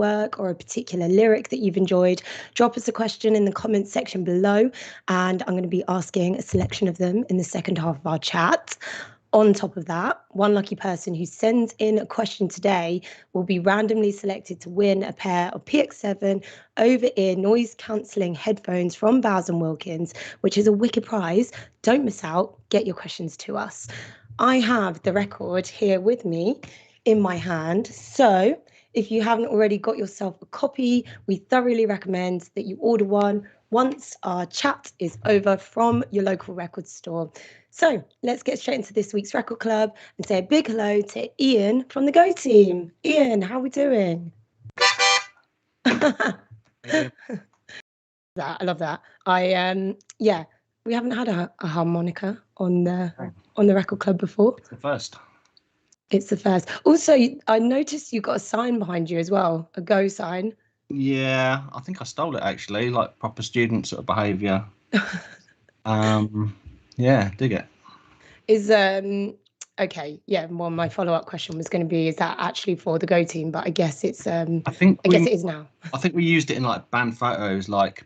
work or a particular lyric that you've enjoyed, drop us a question in the comments section below, and I'm going to be asking a selection of them in the second half of our chat. On top of that, one lucky person who sends in a question today will be randomly selected to win a pair of PX7 over-ear noise-cancelling headphones from Bowers & Wilkins, which is a wicked prize. Don't miss out. Get your questions to us. I have the record here with me in my hand. So if you haven't already got yourself a copy, we thoroughly recommend that you order one once our chat is over from your local record store. So let's get straight into this week's Record Club and say a big hello to Ian from the Go team. Ian, how are we doing? I love that. We haven't had a harmonica on the Record Club before. It's the first. Also, I noticed you got a sign behind you as well, a Go sign. Yeah, I think I stole it actually, like proper student sort of behaviour. Yeah, dig it. Is okay, yeah. Well, my follow-up question was going to be, is that actually for the Go team? But I guess it's I guess it is now. I think we used it in like band photos, like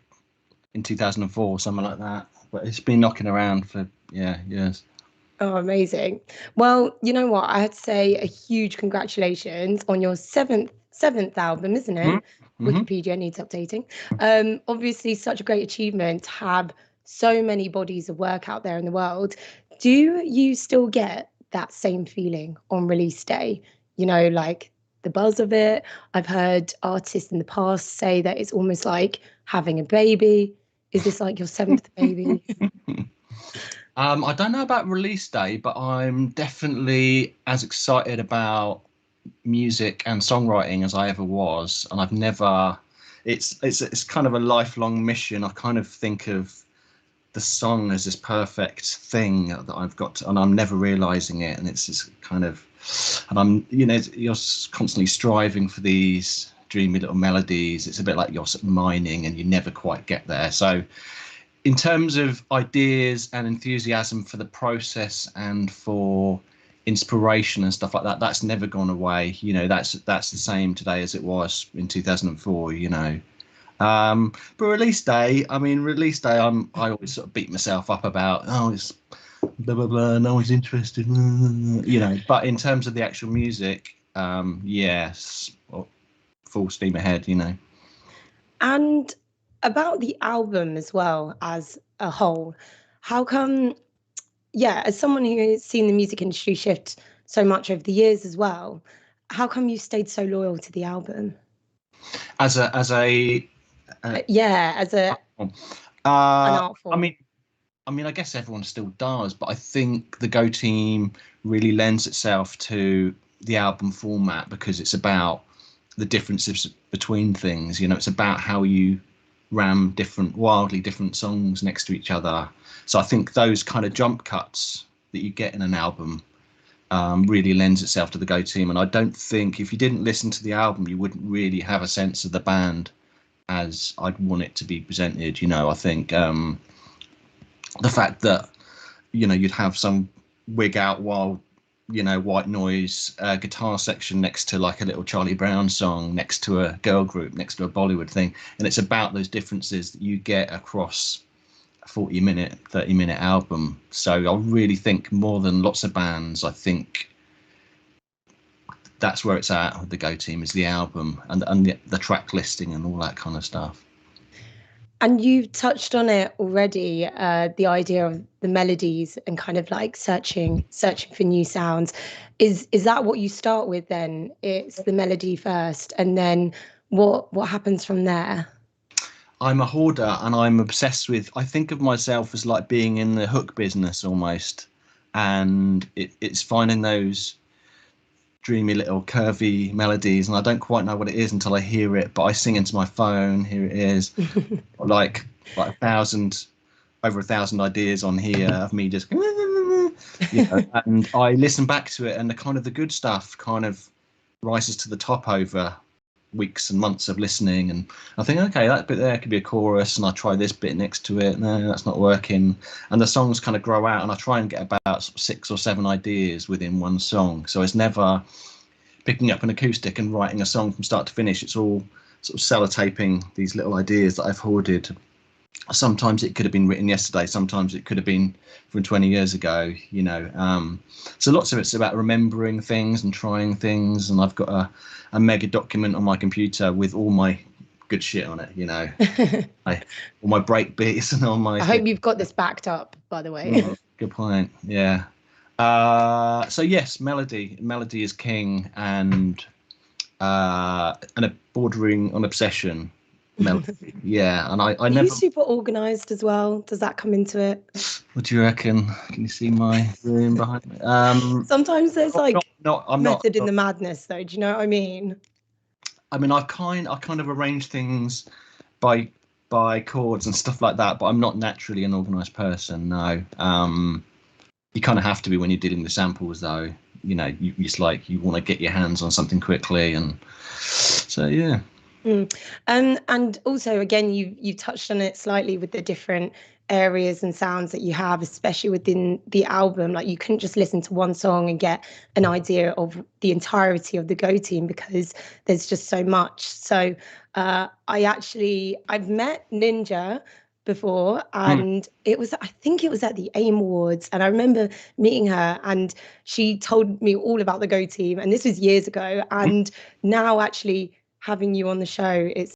in 2004, something like that. But it's been knocking around for years. Oh, amazing. Well, you know what? I had to say a huge congratulations on your seventh album, isn't it? Mm-hmm. Wikipedia needs updating. Obviously, such a great achievement to have so many bodies of work out there in the world. Do you still get that same feeling on release day? You know, like the buzz of it. I've heard artists in the past say that it's almost like having a baby. Is this like your seventh baby? I don't know about release day, but I'm definitely as excited about music and songwriting as I ever was. And I've never, it's kind of a lifelong mission. I kind of think of the song as this perfect thing that I've got and I'm never realizing it. And it's this kind of, and I'm, you're constantly striving for these dreamy little melodies. It's a bit like you're mining and you never quite get there. So in terms of ideas and enthusiasm for the process and for inspiration and stuff like that, that's never gone away. That's the same today as it was in 2004. But release day, I always sort of beat myself up about, it's blah blah blah, no one's interested, But in terms of the actual music, yes, full steam ahead, And about the album as well as a whole, how come, as someone who's seen the music industry shift so much over the years as well, how come you stayed so loyal to the album? As an art form. I guess everyone still does, but I think the Go team really lends itself to the album format because it's about the differences between things. It's about how you ram wildly different songs next to each other. So I think those kind of jump cuts that you get in an album really lends itself to the Go team. And I don't think if you didn't listen to the album, you wouldn't really have a sense of the band as I'd want it to be presented. I think the fact that, you'd have some wig out wild, white noise guitar section next to like a little Charlie Brown song, next to a girl group, next to a Bollywood thing. And it's about those differences that you get across a 40-minute, 30-minute album. So I really think more than lots of bands, I think that's where it's at with the Go team, is the album and the track listing and all that kind of stuff. And you've touched on it already, the idea of the melodies and kind of like searching for new sounds. Is that what you start with then? It's the melody first, and then what happens from there? I'm a hoarder and I'm obsessed with, I think of myself as like being in the hook business almost. And it's finding those dreamy little curvy melodies, and I don't quite know what it is until I hear it, but I sing into my phone, here it is. like over 1,000 ideas on here of me just and I listen back to it, and the good stuff kind of rises to the top over weeks and months of listening, and I think, okay, that bit there could be a chorus, and I try this bit next to it, no, that's not working, and the songs kind of grow out, and I try and get about 6 or 7 ideas within one song. So it's never picking up an acoustic and writing a song from start to finish. It's all sort of sellotaping these little ideas that I've hoarded. Sometimes it could have been written yesterday, sometimes it could have been from 20 years ago, you know. So lots of it's about remembering things and trying things, and I've got a mega document on my computer with all my good shit on it, you know. All my break beats and all my I hope you've got this backed up, by the way. Good point. Yeah. So yes, melody is king, and a bordering on obsession. Melody. Yeah, and I Are never. you super organized as well? Does that come into it? What do you reckon? Can you see my room behind me? Sometimes there's like I'm not. method in the madness, though. Do you know what I mean? I mean, I kind of arrange things by chords and stuff like that, but I'm not naturally an organised person. No. You kind of have to be when you're dealing with samples, though. You know, you just like you want to get your hands on something quickly, and so yeah. And also, again, you touched on it slightly with the different areas and sounds that you have, especially within the album. Like you couldn't just listen to one song and get an idea of the entirety of the Go Team because there's just so much. So I've met Ninja before, and I think it was at the AIM Awards, and I remember meeting her, and she told me all about the Go Team, and this was years ago. And now actually having you on the show, it's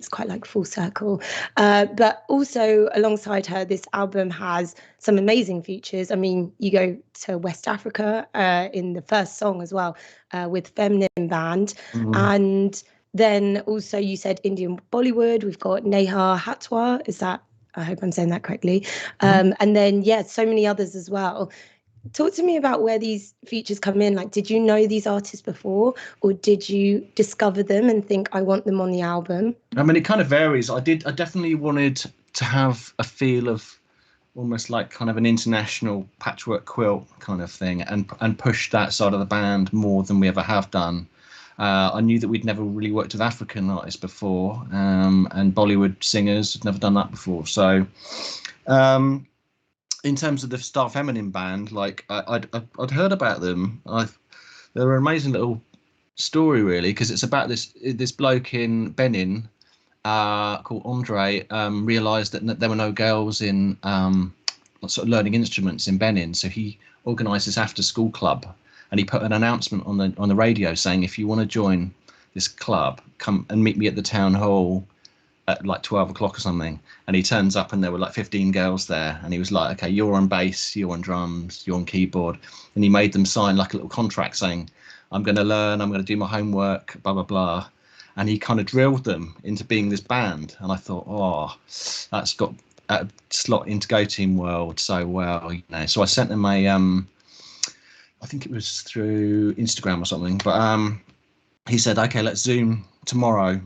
quite like full circle. But also alongside her, this album has some amazing features. I mean, you go to West Africa in the first song as well, with Feminine Band. And then also you said Indian Bollywood. We've got Neha Hatwa. I hope I'm saying that correctly. And then, yeah, so many others as well. Talk to me about where these features come in. Like, did you know these artists before, or did you discover them and think, I want them on the album? I mean, it kind of varies. I definitely wanted to have a feel of almost like kind of an international patchwork quilt kind of thing, and push that side of the band more than we ever have done. I knew that we'd never really worked with African artists before, and Bollywood singers had never done that before. So in terms of the Star Feminine Band, like I'd heard about them. They were an amazing little story, really, because it's about this bloke in Benin called Andre. Realised that there were no girls in sort of learning instruments in Benin, so he organised this after-school club, and he put an announcement on the radio saying, if you want to join this club, come and meet me at the town hall at like 12 o'clock or something. And he turns up and there were like 15 girls there, and he was like, okay, you're on bass, you're on drums, you're on keyboard, and he made them sign like a little contract saying, I'm going to learn, I'm going to do my homework, blah blah blah. And he kind of drilled them into being this band, and I thought, oh, that's got a slot into Go Team world so well, you know. So I sent them I think it was through Instagram or something, but he said, okay, let's Zoom tomorrow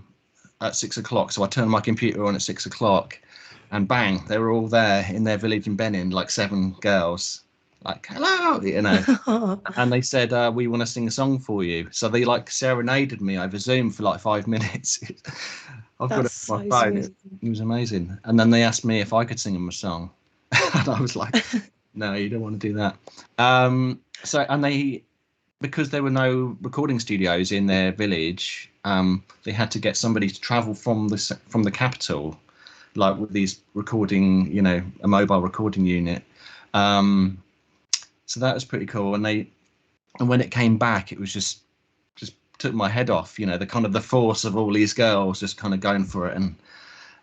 at 6 o'clock. So I turned my computer on at 6 o'clock, and bang, they were all there in their village in Benin, like 7 girls, like, hello, you know. And they said, we want to sing a song for you. So they like serenaded me over Zoom for like 5 minutes. I've got it on my phone. It was amazing. And then they asked me if I could sing them a song. And I was like, no, you don't want to do that. Because there were no recording studios in their village, they had to get somebody to travel from the capital, like with these recording, you know, a mobile recording unit. So that was pretty cool. And when it came back, it was just took my head off, you know, the force of all these girls just kind of going for it. And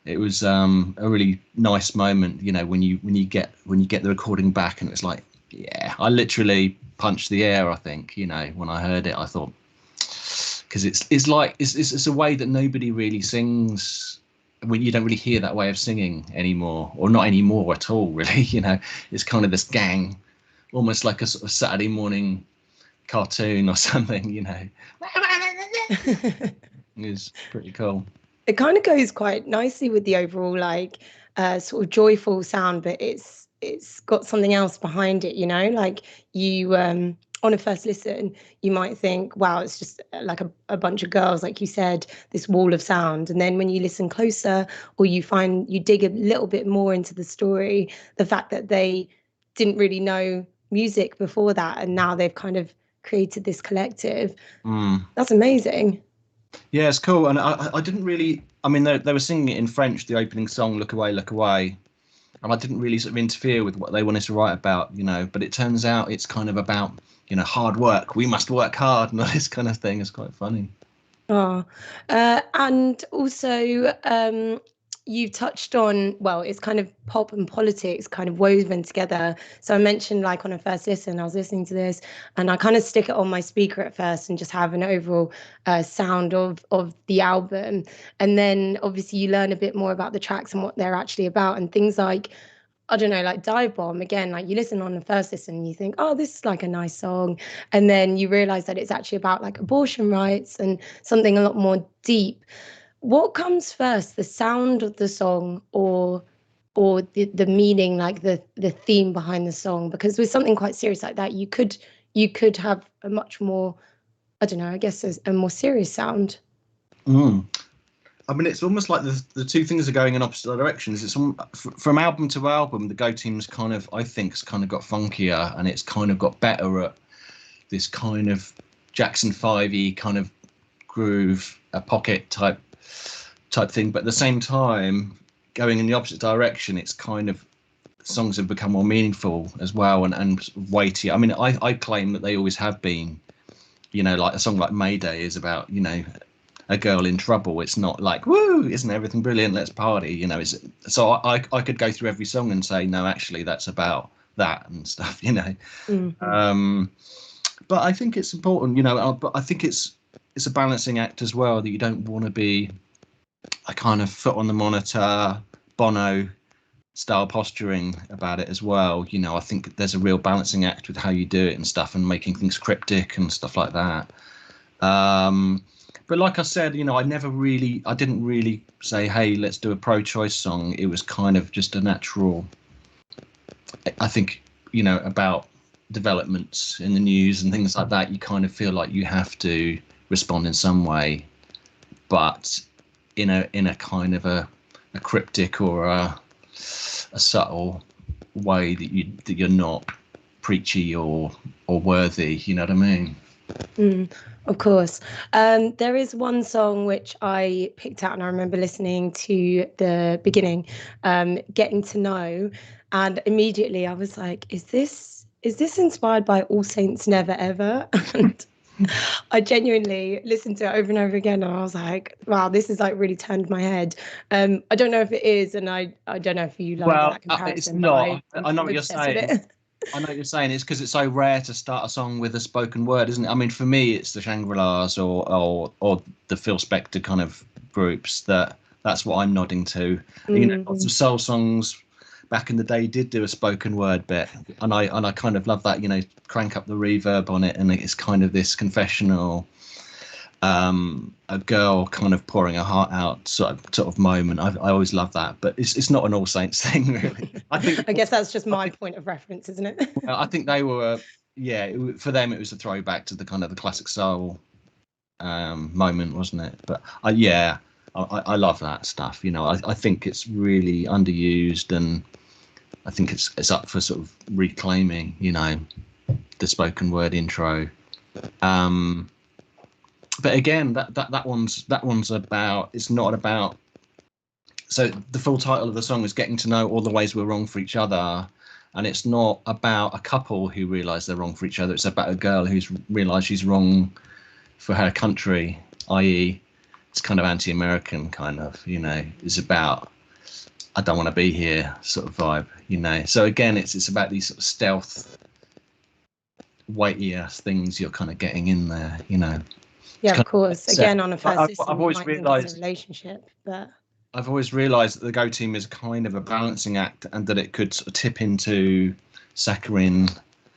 it was a really nice moment, you know, when you get the recording back, and it's like, yeah, I literally punched the air, I think, you know, when I heard it. I thought, because it's a way that nobody really sings. When you don't really hear that way of singing anymore, or not anymore at all, really. You know, it's kind of this gang, almost like a sort of Saturday morning cartoon or something, you know. It's pretty cool. It kind of goes quite nicely with the overall like sort of joyful sound, but it's got something else behind it, you know. Like you on a first listen, you might think, wow, it's just like a bunch of girls, like you said, this wall of sound. And then when you listen closer, or you dig a little bit more into the story, the fact that they didn't really know music before that, and now they've kind of created this collective. Mm. That's amazing. Yeah, it's cool. And I didn't really, I mean, they were singing it in French, the opening song, Look Away, Look Away. And I didn't really sort of interfere with what they wanted to write about, you know, but it turns out it's kind of about, you know, hard work. We must work hard and all this kind of thing. It's quite funny. Oh, and also, you've touched on, well, it's kind of pop and politics kind of woven together. So I mentioned, like, on a first listen, I was listening to this, and I kind of stick it on my speaker at first and just have an overall sound of the album. And then obviously you learn a bit more about the tracks and what they're actually about, and things like, I don't know, like Dive Bomb, again, like you listen on the first listen and you think, oh, this is like a nice song. And then you realize that it's actually about like abortion rights and something a lot more deep. What comes first, the sound of the song, or the meaning, like the theme behind the song? Because with something quite serious like that, you could have a much more, I don't know, I guess a more serious sound. Mm. I mean, it's almost like the two things are going in opposite directions. It's from album to album, the Go Team's kind of, I think, has kind of got funkier, and it's kind of got better at this kind of Jackson 5-y kind of groove, a pocket type thing. But at the same time, going in the opposite direction, it's kind of songs have become more meaningful as well, and weightier. I mean, I claim that they always have been. You know, like a song like Mayday is about, you know, a girl in trouble. It's not like, woo, isn't everything brilliant, let's party, you know. It's so I could go through every song and say, no, actually that's about that and stuff, you know. Mm-hmm. But I think it's important, you know. But I think it's a balancing act as well, that you don't want to be a kind of foot on the monitor Bono style posturing about it as well. You know, I think there's a real balancing act with how you do it and stuff, and making things cryptic and stuff like that. But like I said, you know, I didn't really say, hey, let's do a pro-choice song. It was kind of just a natural, I think, you know, about developments in the news and things like that. You kind of feel like you have to respond in some way, but in a kind of a cryptic or a subtle way that you're not preachy or worthy. You know what I mean? Of course. There is one song which I picked out and I remember listening to the beginning, Getting to Know, and immediately I was like, is this inspired by All Saints Never Ever? And I genuinely listened to it over and over again and I was like, wow, this has like really turned my head. I don't know if it is, and I don't know if you like Well, that it's comparison, but not. I'm I know what really you're obsessed with saying. it. I know what you're saying. It's because it's so rare to start a song with a spoken word, isn't it? I mean, for me, it's the Shangri-Las or the Phil Spector kind of groups that's what I'm nodding to. You know, lots Mhm. of soul songs back in the day did do a spoken word bit, and I kind of love that. You know, crank up the reverb on it, and it's kind of this confessional, a girl kind of pouring her heart out sort of moment. I always love that, but it's not an All Saints thing really. I think I guess that's just I my think point of reference, isn't it? I think they were, yeah, for them it was a throwback to the kind of the classic soul moment, wasn't it? But yeah, I love that stuff. You know, I think it's really underused, and I think it's up for sort of reclaiming. You know, the spoken word intro. But again, that one's about. It's not about. So the full title of the song is "Getting to Know All the Ways We're Wrong for Each Other." And it's not about a couple who realise they're wrong for each other. It's about a girl who's realised she's wrong for her country, i.e., it's kind of anti-American, kind of. You know, it's about I don't want to be here sort of vibe. You know, so again, it's about these sort of stealth, weightier things you're kind of getting in there. You know, it's Yeah, of kind course. of. Again, on a first I've listen, you always might think it's a realised. relationship, but I've always realised that the Go Team is kind of a balancing act, and that it could sort of tip into saccharine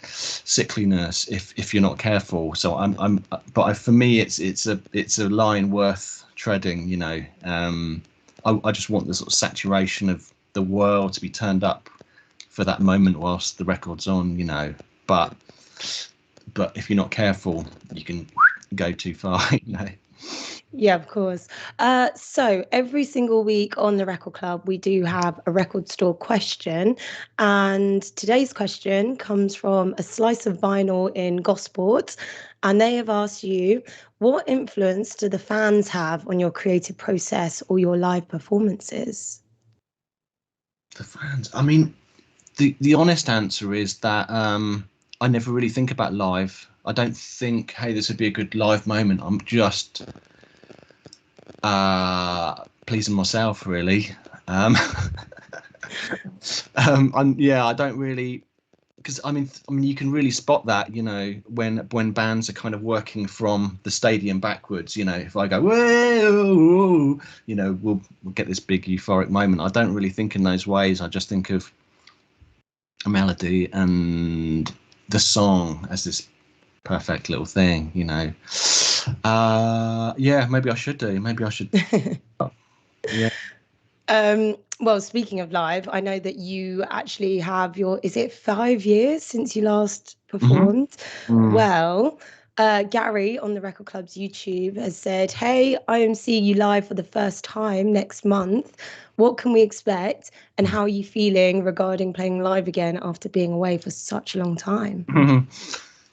sickliness if you're not careful. So for me, it's a line worth treading. You know, I just want the sort of saturation of the world to be turned up for that moment whilst the record's on. You know, but if you're not careful, you can go too far. You know. Yeah, of course. So every single week on the Record Club, we do have a record store question. And today's question comes from a slice of vinyl in Gosport. And they have asked you, what influence do the fans have on your creative process or your live performances? The fans. I mean, the honest answer is that I never really think about live. I don't think, hey, this would be a good live moment. I'm just pleasing myself, really. I don't really, because I mean, you can really spot that, when bands are kind of working from the stadium backwards. If I go whoa, we'll get this big euphoric moment. I don't really think in those ways. I just think of a melody and the song as this perfect little thing. Yeah, maybe I should do. Maybe I should. Yeah. Well, speaking of live, I know that you actually have is it 5 years since you last Mm-hmm. performed? Mm. Well, Gary on the Record Club's YouTube has said, "Hey, I am seeing you live for the first time next month. What can we expect? And how are you feeling regarding playing live again after being away for such a long time?"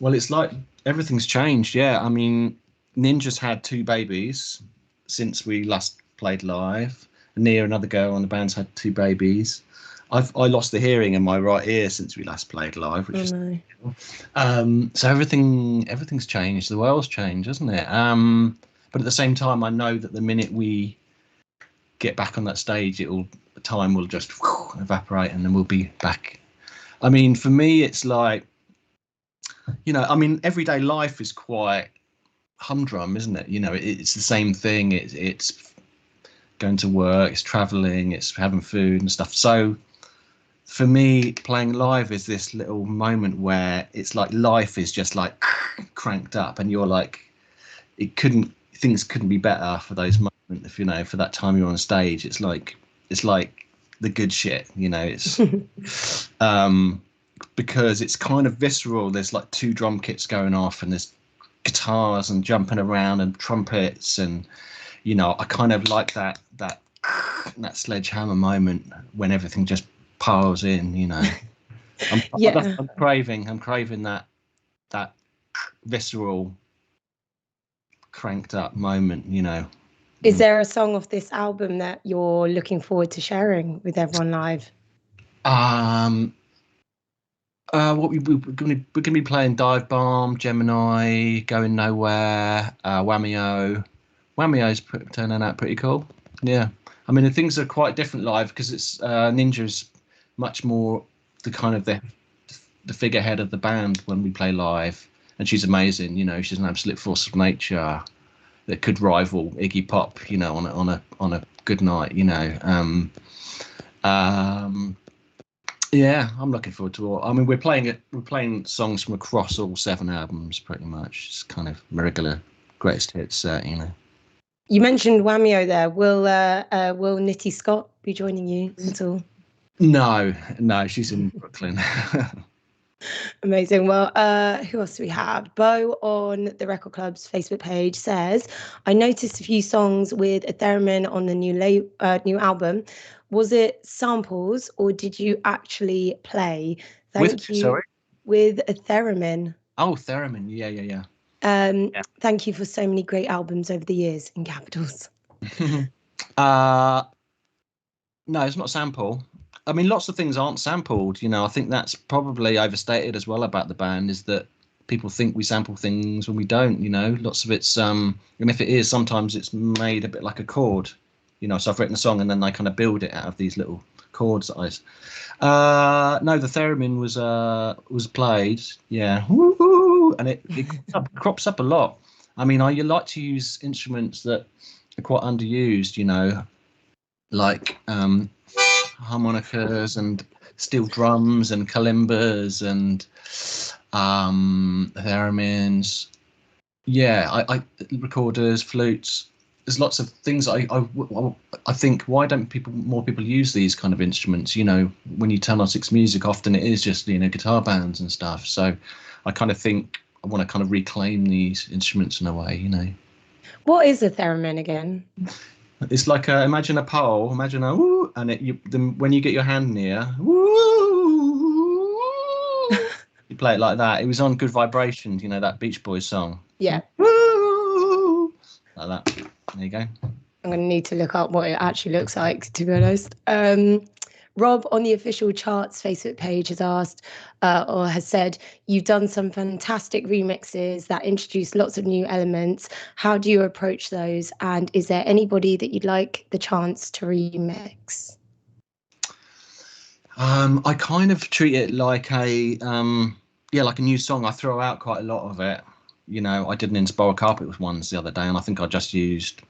Well, it's like everything's changed. Yeah, I mean, Ninja's had two babies since we last played live. Nia, another girl on the band's had two babies. I lost the hearing in my right ear since we last played live, which Oh is no. so everything's changed. The world's changed, hasn't it? But at the same time, I know that the minute we get back on that stage, time will just evaporate, and then we'll be back. I mean, for me, it's like, I mean, everyday life is quite humdrum, isn't it? It's the same thing. It's going to work, it's traveling, it's having food and stuff. So for me, playing live is this little moment where it's like life is just like cranked up, and you're like, things couldn't be better for those moments. For that time you're on stage, it's like the good shit. It's because it's kind of visceral. There's like two drum kits going off, and there's guitars and jumping around and trumpets, and I kind of like that sledgehammer moment when everything just piles in. Yeah. I'm craving that visceral, cranked up moment. Is there a song of this album that you're looking forward to sharing with everyone live? Um. What we're gonna be playing Dive Bomb, Gemini, Going Nowhere, Whammy-O. Whammy-O's turning out pretty cool. Yeah, I mean, the things are quite different live because it's Ninja's much more the kind of the figurehead of the band when we play live, and she's amazing. She's an absolute force of nature that could rival Iggy Pop. On a good night. Um, yeah, I'm looking forward to all. I mean, we're playing songs from across all 7 albums, pretty much. It's kind of regular greatest hits. You mentioned Whammy-O there. Will Nitty Scott be joining you at all? No, no, she's in Brooklyn. Amazing. Well, who else do we have? Bo on the Record Club's Facebook page says, "I noticed a few songs with a theremin on the new album. Was it samples or did you actually play? With Thank you." sorry. With a theremin. Oh, Theremin. Yeah, yeah, Thank you for so many great albums over the years in capitals. yeah. uh, no, it's not sample. I mean, lots of things aren't sampled. I think that's probably overstated as well about the band, is that people think we sample things when we don't. Lots of it's and if it is, sometimes it's made a bit like a chord. So I've written a song and then I kind of build it out of these little chords that no, the theremin was played. Yeah. Woo-hoo! And it crops up a lot. I mean, I like to use instruments that are quite underused. Like harmonicas and steel drums and kalimbas and theremins. Yeah, I recorders, flutes. There's lots of things. I think, why don't more people use these kind of instruments? When you turn on Six Music, often it is just guitar bands and stuff. So I kind of think I want to kind of reclaim these instruments in a way. What is a theremin again? It's like imagine a pole, imagine a woo, and then when you get your hand near, woo, you play it like that. It was on Good Vibrations, that Beach Boys song. Yeah. Woo, like that. There you go. I'm going to need to look up what it actually looks like, to be honest. Rob on the official charts Facebook page has asked or has said, you've done some fantastic remixes that introduce lots of new elements. How do you approach those? And is there anybody that you'd like the chance to remix? I kind of treat it like like a new song. I throw out quite a lot of it. I did an Inspire Carpet ones the other day, and I think I just used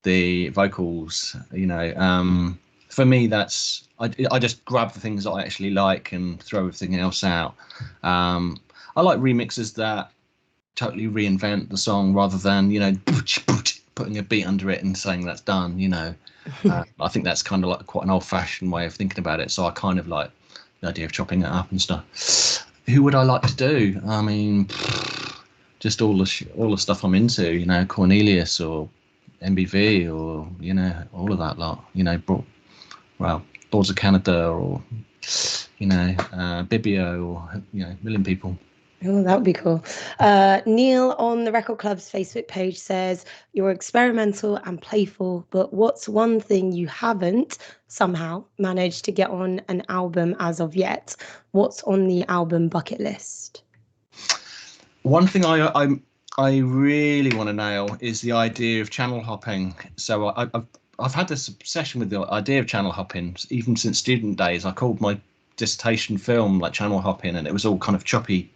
the vocals. For me, that's I just grab the things that I actually like and throw everything else out. I like remixes that totally reinvent the song rather than putting a beat under it and saying that's done. I think that's kind of like quite an old-fashioned way of thinking about it. So I kind of like the idea of chopping it up and stuff. Who would I like to do? I mean, just all the stuff I'm into. Cornelius or MBV or all of that lot. Boards of Canada or Bibio or a million people. Oh, that would be cool. Neil on the Record Club's Facebook page says, you're experimental and playful, but what's one thing you haven't somehow managed to get on an album as of yet? What's on the album bucket list? One thing I really want to nail is the idea of channel hopping. So I've had this obsession with the idea of channel hopping even since student days. I called my dissertation film like channel hopping, and it was all kind of choppy.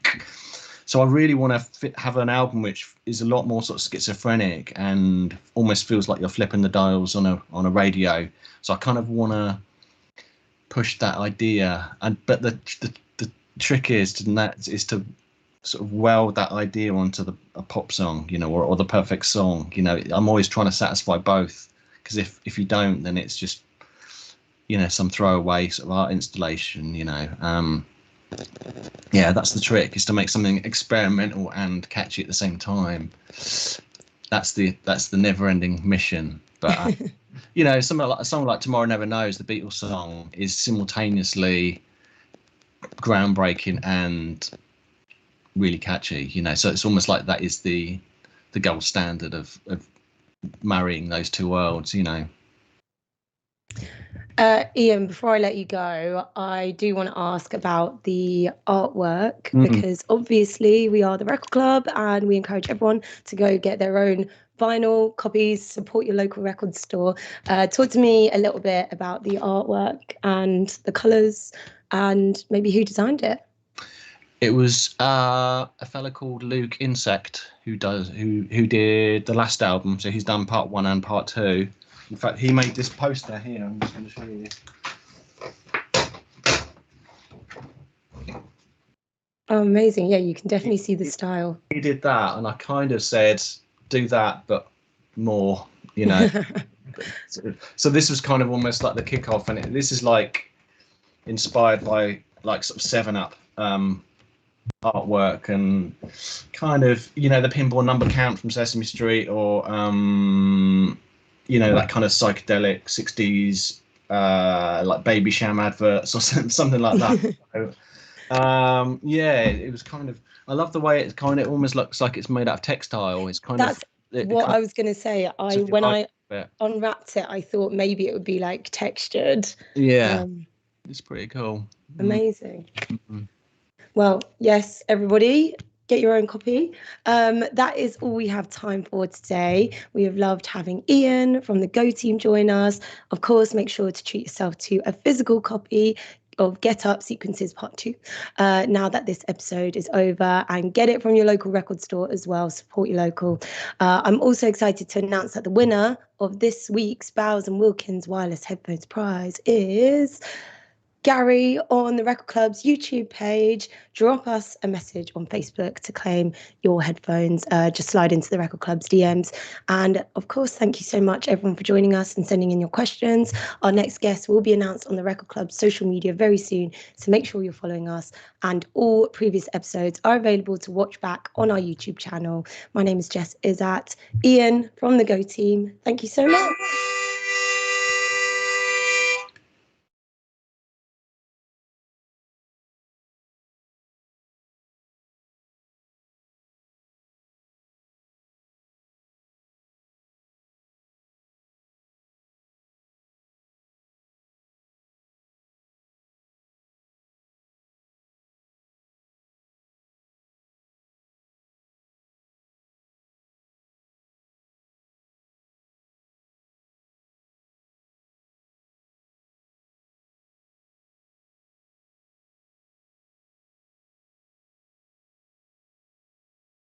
So I really want to have an album which is a lot more sort of schizophrenic and almost feels like you're flipping the dials on a radio. So I kind of want to push that idea, but the trick is to sort of weld that idea onto a pop song, or the perfect song. I'm always trying to satisfy both, because if you don't, then it's just some throwaway sort of art installation. That's the trick, is to make something experimental and catchy at the same time. That's the never-ending mission. But a song like Tomorrow Never Knows, the Beatles song, is simultaneously groundbreaking and really catchy. So it's almost like that is the gold standard of marrying those two worlds. Ian, before I let you go, I do want to ask about the artwork, because obviously we are the Record Club and we encourage everyone to go get their own vinyl copies, support your local record store. Talk to me a little bit about the artwork and the colours and maybe who designed it. It was a fella called Luke Insect who did the last album. So he's done part 1 and part 2. In fact, he made this poster here. I'm just going to show you. Oh, amazing. Yeah, you can definitely see the style. He did that, and I kind of said, do that, but more, So this was kind of almost like the kickoff, and this is like inspired by like sort of 7-Up artwork and kind of, the pinball number count from Sesame Street, or that kind of psychedelic 60s like Baby Sham adverts or something like that. It was kind of, I love the way it kind of almost looks like it's made out of textile. It's kind That's what I was going to say. When I unwrapped it, I thought maybe it would be like textured. Yeah, it's pretty cool. Amazing. Well, yes, everybody, get your own copy. That is all we have time for today. We have loved having Ian from the Go team join us. Of course, make sure to treat yourself to a physical copy of Get Up Sequences Part 2 now that this episode is over, and get it from your local record store as well. Support your local. I'm also excited to announce that the winner of this week's Bowers & Wilkins Wireless Headphones prize is Gary on the Record Club's YouTube page. Drop us a message on Facebook to claim your headphones. Just slide into the Record Club's DMs. And of course, thank you so much, everyone, for joining us and sending in your questions. Our next guest will be announced on the Record Club's social media very soon. So make sure you're following us. And all previous episodes are available to watch back on our YouTube channel. My name is Jess Iszatt. Ian from the Go team, thank you so much.